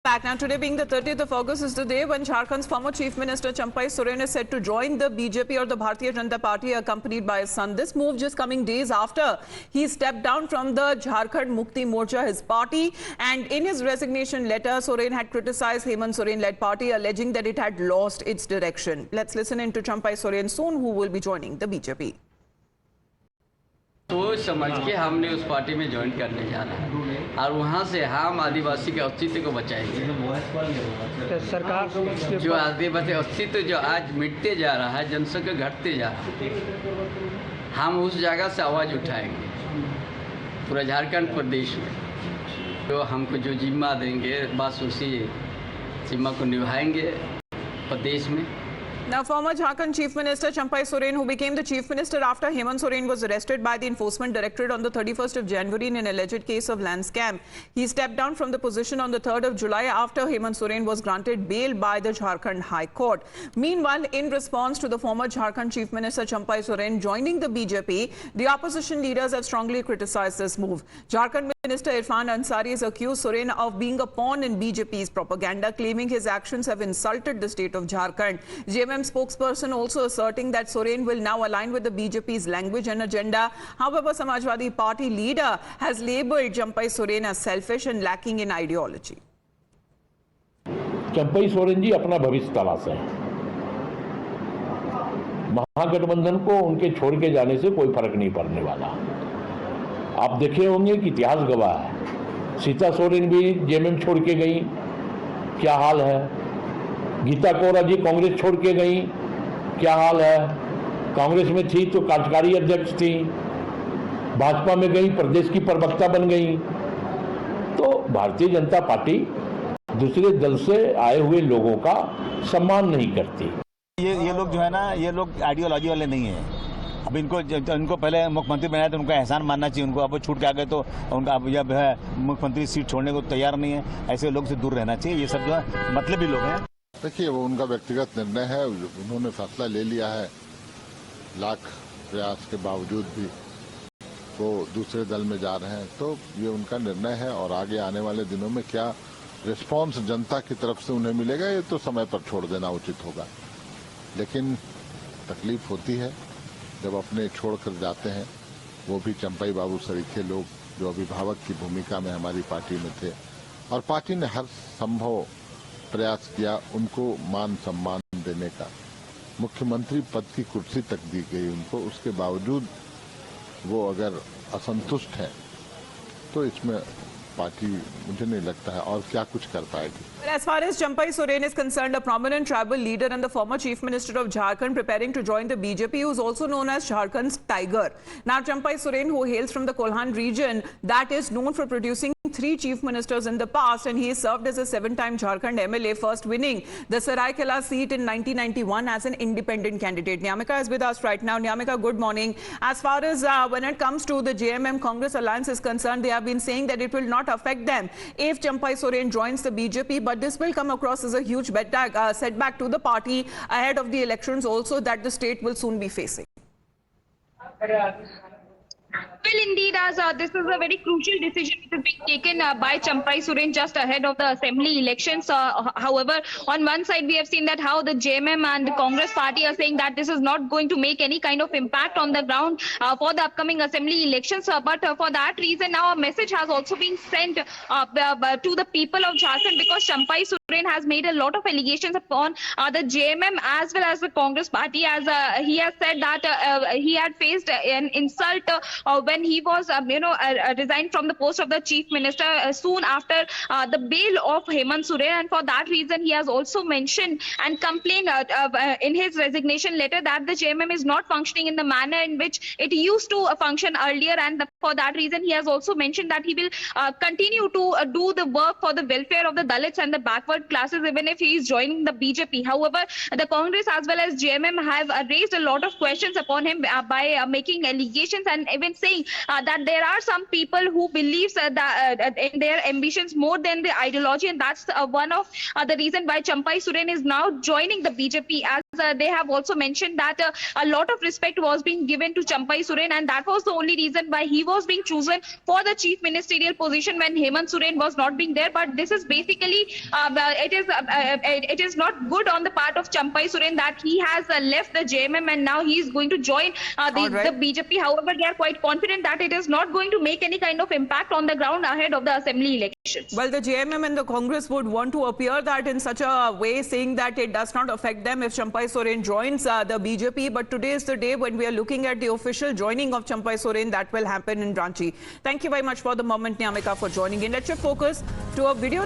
Back now, today being the 30th of August is the day when Jharkhand's former Chief Minister Champai Soren is set to join the BJP or the Bharatiya Janata Party accompanied by his son. This move just coming days after he stepped down from the Jharkhand Mukti Morcha, his party, and in his resignation letter, Soren had criticized Hemant Soren-led party, alleging that it had lost its direction. Let's listen in to Champai Soren soon, who will be joining the BJP. सोच समझ के हमने उस party में join करने जा रहे हैं और वहाँ से हम आदिवासी के अस्तित्व को बचाएंगे। तो सरकार जो आदिवासी अस्तित्व जो आज मिटते जा रहा है, जनसंख्या घटते जा रहा है, हम उस जगह से आवाज़ उठाएंगे पूरा झारखंड प्रदेश में। तो हमको जो जिम्मा देंगे बस उसी जिम्मा को निभाएंगे प्रदेश में। Now, former Jharkhand Chief Minister Champai Soren, who became the Chief Minister after Hemant Soren was arrested by the Enforcement Directorate on the 31st of January in an alleged case of land scam. He stepped down from the position on the 3rd of July after Hemant Soren was granted bail by the Jharkhand High Court. Meanwhile, in response to the former Jharkhand Chief Minister Champai Soren joining the BJP, the opposition leaders have strongly criticized this move. Jharkhand Minister Irfan Ansari has accused Soren of being a pawn in BJP's propaganda, claiming his actions have insulted the state of Jharkhand. JMM spokesperson also asserting that Soren will now align with the BJP's language and agenda. However, Samajwadi Party leader has labelled Champai Soren as selfish and lacking in ideology. Champai Soren ji अपना भविष्य तलाश है। महागठबंधन को उनके छोड़ के जाने से कोई फर्क नहीं पड़ने वाला। आप देखे होंगे कि इतिहास गवाह है, सीता सोरेन भी जेएमएम छोड़ के गई, क्या हाल है। गीता कोरा जी कांग्रेस छोड़ के गई, क्या हाल है। कांग्रेस में थी तो कार्यकारी अध्यक्ष थी, भाजपा में गई, प्रदेश की प्रवक्ता बन गई। तो भारतीय जनता पार्टी दूसरे दल से आए हुए लोगों का सम्मान नहीं करती। ये लोग जो है ना, ये लोग आइडियोलॉजी वाले नहीं है। अब इनको पहले मुख्यमंत्री बनाया तो उनको एहसान मानना चाहिए। उनको अब वो छूट के आ गए तो उनका अब जब है मुख्यमंत्री सीट छोड़ने को तैयार नहीं है। ऐसे लोग से दूर रहना चाहिए। ये सब जो है मतलबी लोग हैं। देखिए, वो उनका व्यक्तिगत निर्णय है, उन्होंने फैसला ले लिया है। लाख प्रयास के बावजूद भी वो दूसरे दल में जा रहे हैं, तो ये उनका निर्णय है। और आगे आने वाले दिनों में क्या रिस्पांस जनता की तरफ से उन्हें मिलेगा, ये तो समय पर छोड़ देना उचित होगा। लेकिन तकलीफ होती है जब अपने छोड़कर जाते हैं, वो भी चंपई बाबू सरीखे लोग जो अभिभावक की भूमिका में हमारी पार्टी में थे, और पार्टी ने हर संभव प्रयास किया उनको मान सम्मान देने का। मुख्यमंत्री पद की कुर्सी तक दी गई उनको, उसके बावजूद वो अगर असंतुष्ट है तो इसमें पार्टी मुझे नहीं लगता है और क्या कुछ कर पाएगी। As far as Champai Soren is concerned, a prominent tribal leader and the former Chief Minister of Jharkhand preparing to join the BJP, who is also known as Jharkhand's Tiger. Now, Champai Soren, who hails from the Kolhan region, that is known for producing 3 chief ministers in the past, and he has served as a 7-time Jharkhand MLA, first winning the Saraikela seat in 1991 as an independent candidate. Nyamika is with us right now. Nyamika, good morning. As far as when it comes to the JMM Congress alliance is concerned, they have been saying that it will not affect them if Champai Soren joins the BJP, but this will come across as a huge setback to the party ahead of the elections also that the state will soon be facing. Well, indeed, as this is a very crucial decision which is being taken by Champai Soren just ahead of the assembly elections. However, on one side, we have seen that how the JMM and the Congress party are saying that this is not going to make any kind of impact on the ground for the upcoming assembly elections. But for that reason, now a message has also been sent to the people of Jharkhand, because Champai Soren has made a lot of allegations upon the JMM as well as the Congress party, as he has said that he had faced an insult when he was, resigned from the post of the chief minister soon after the bail of Hemant Soren, and for that reason he has also mentioned and complained in his resignation letter that the JMM is not functioning in the manner in which it used to function earlier, and for that reason he has also mentioned that he will continue to do the work for the welfare of the Dalits and the backward classes even if he is joining the BJP. However, the Congress as well as JMM have raised a lot of questions upon him by making allegations and even saying that there are some people who believes that in their ambitions more than the ideology, and that's one of the reason why Champai Soren is now joining the BJP as they have also mentioned that a lot of respect was being given to Champai Soren, and that was the only reason why he was being chosen for the chief ministerial position when Hemant Soren was not being there. But this is basically it is not good on the part of Champai Soren that he has left the JMM and now he is going to join the BJP. However, they are quite confident that it is not going to make any kind of impact on the ground ahead of the assembly elections. Well, the JMM and the Congress would want to appear that in such a way, saying that it does not affect them if Champai Soren joins the BJP. But today is the day when we are looking at the official joining of Champai Soren that will happen in Ranchi. Thank you very much for the moment, Nyamika, for joining in. Let's shift focus to a video.